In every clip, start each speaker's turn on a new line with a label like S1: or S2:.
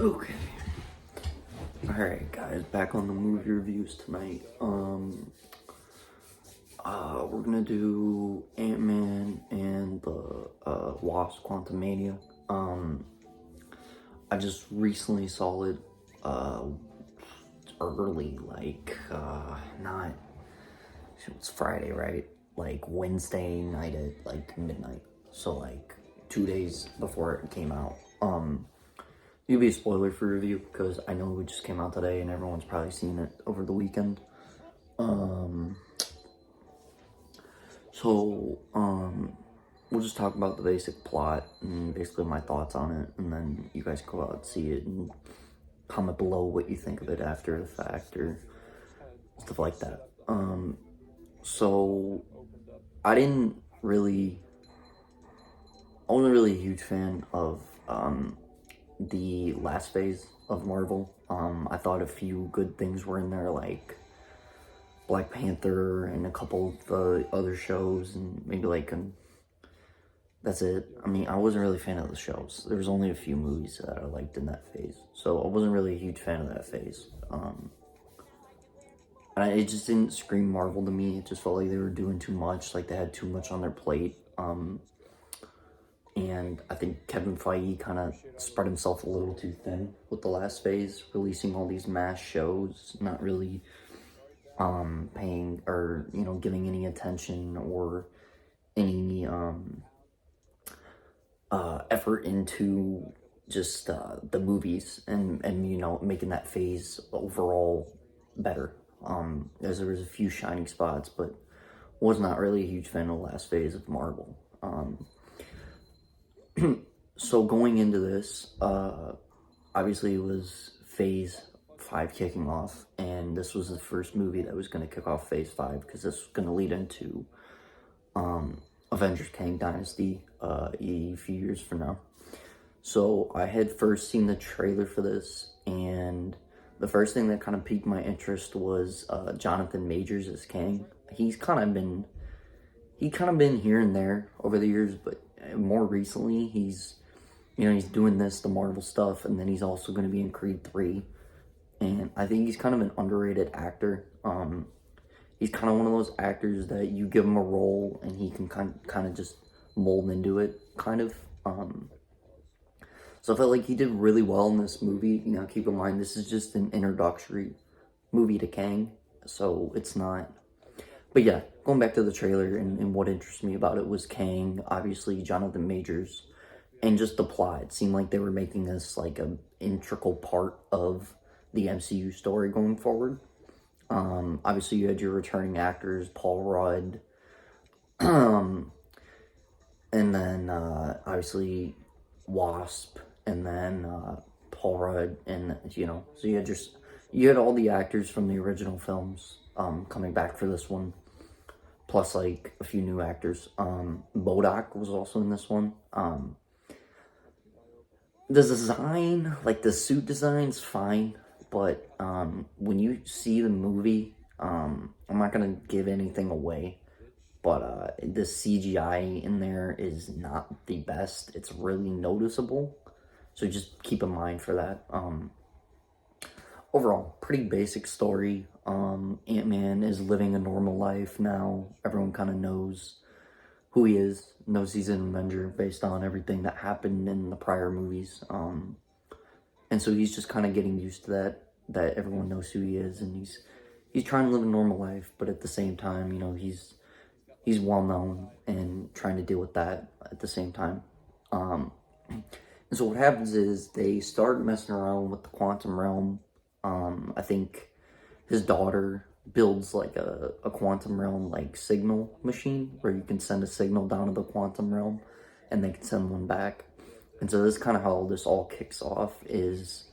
S1: Okay. Alright guys, back on the movie reviews tonight. We're gonna do Ant-Man and the Wasp Quantummania. I just recently saw it early, not it's Friday, right? Like Wednesday night at like midnight. So like 2 days before it came out. It'll be a spoiler for review because I know it just came out today and everyone's probably seen it over the weekend. We'll just talk about the basic plot and basically my thoughts on it, and then you guys go out and see it and comment below what you think of it after the fact or stuff like that. So I wasn't really a huge fan of the last phase of Marvel. I thought a few good things were in there, like Black Panther and a couple of the other shows, and maybe that's it. I mean, I wasn't really a fan of the shows. There was only a few movies that I liked in that phase, so I wasn't really a huge fan of that phase. And it just didn't scream Marvel to me. It just felt like they were doing too much, like they had too much on their plate. And I think Kevin Feige kind of spread himself a little too thin with the last phase, releasing all these mass shows, not really paying or giving any attention or any effort into just the movies and making that phase overall better. As there was a few shining spots, but was not really a huge fan of the last phase of Marvel. So going into this, obviously it was phase 5 kicking off, and this was the first movie that was going to kick off phase 5 because this was going to lead into Avengers Kang Dynasty a few years from now. So I had first seen the trailer for this, and the first thing that kind of piqued my interest was Jonathan Majors as Kang. He's kind of been here and there over the years, but more recently he's doing the Marvel stuff, and then he's also going to be in Creed 3. And I think he's kind of an underrated actor. He's kind of one of those actors that you give him a role and he can kind of just mold into it, kind of. So I felt like he did really well in this movie. Keep in mind, this is just an introductory movie to Kang, so it's not. But yeah, going back to the trailer and what interests me about it was Kang, obviously Jonathan Majors, and just the plot. It seemed like they were making this like an integral part of the MCU story going forward. Obviously you had your returning actors, Paul Rudd, and then obviously Wasp, and then Paul Rudd, and so you had all the actors from the original films coming back for this one, plus like a few new actors. MODOK was also in this one. The design, like the suit design's fine, but when you see the movie, I'm not gonna give anything away, but the CGI in there is not the best. It's really noticeable, so just keep in mind for that. Overall, pretty basic story. Ant-Man is living a normal life now. Everyone kind of knows who he is, knows he's an Avenger based on everything that happened in the prior movies. And so he's just kind of getting used to that everyone knows who he is, and he's trying to live a normal life, but at the same time, he's well known and trying to deal with that at the same time. And so what happens is they start messing around with the quantum realm. I think his daughter builds like a quantum realm like signal machine where you can send a signal down to the quantum realm and they can send one back. And so this is kind of how this all kicks off, is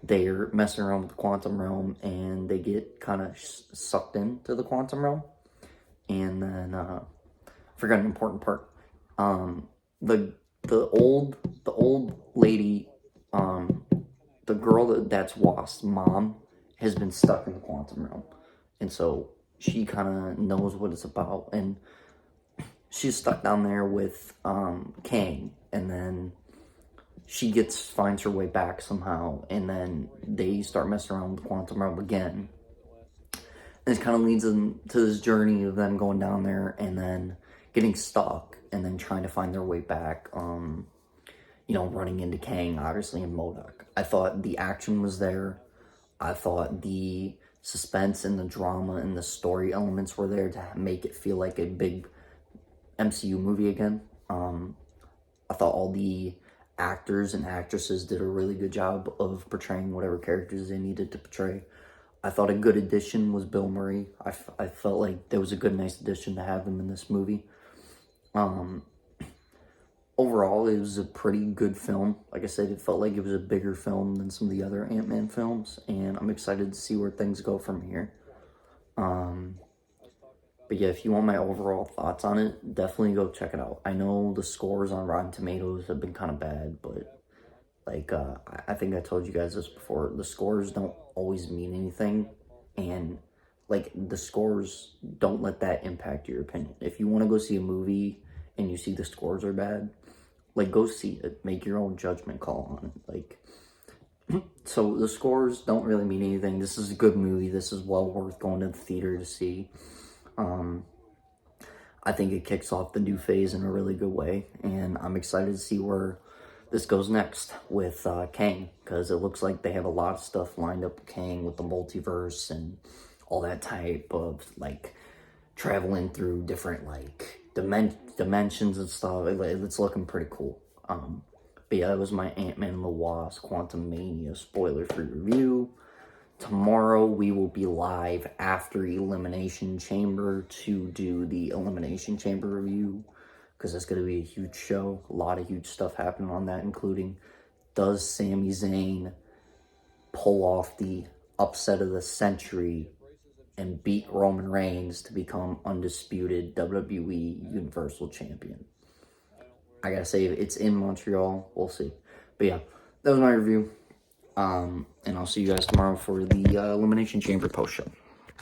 S1: they're messing around with the quantum realm and they get kind of sucked into the quantum realm. And then forgot an important part. The old lady, the girl that's Wasp's mom, has been stuck in the quantum realm. And so she kind of knows what it's about, and she's stuck down there with Kang, and then she finds her way back somehow, and then they start messing around with the quantum realm again. And it kind of leads them to this journey of them going down there and then getting stuck and then trying to find their way back. Running into Kang, obviously, and MODOK. I thought the action was there. I thought the suspense and the drama and the story elements were there to make it feel like a big MCU movie again. I thought all the actors and actresses did a really good job of portraying whatever characters they needed to portray. I thought a good addition was Bill Murray. I felt like there was a good, nice addition to have him in this movie. Overall, it was a pretty good film. Like I said, it felt like it was a bigger film than some of the other Ant-Man films, and I'm excited to see where things go from here. But yeah, if you want my overall thoughts on it, definitely go check it out. I know the scores on Rotten Tomatoes have been kind of bad, but I think I told you guys this before. The scores don't always mean anything, and the scores don't let that impact your opinion. If you want to go see a movie and you see the scores are bad, go see it. Make your own judgment call on it. So the scores don't really mean anything. This is a good movie. This is well worth going to the theater to see. I think it kicks off the new phase in a really good way, and I'm excited to see where this goes next with Kang, because it looks like they have a lot of stuff lined up with Kang, with the multiverse and all that type of traveling through different dimensions and stuff. It's looking pretty cool. But yeah, that was my Ant-Man and the Wasp Quantummania spoiler-free review. Tomorrow we will be live after Elimination Chamber to do the Elimination Chamber review, because it's going to be a huge show. A lot of huge stuff happening on that, including, does Sami Zayn pull off the upset of the century and beat Roman Reigns to become undisputed WWE Universal Champion? I gotta say, it's in Montreal. We'll see. But yeah, that was my review. And I'll see you guys tomorrow for the Elimination Chamber post show.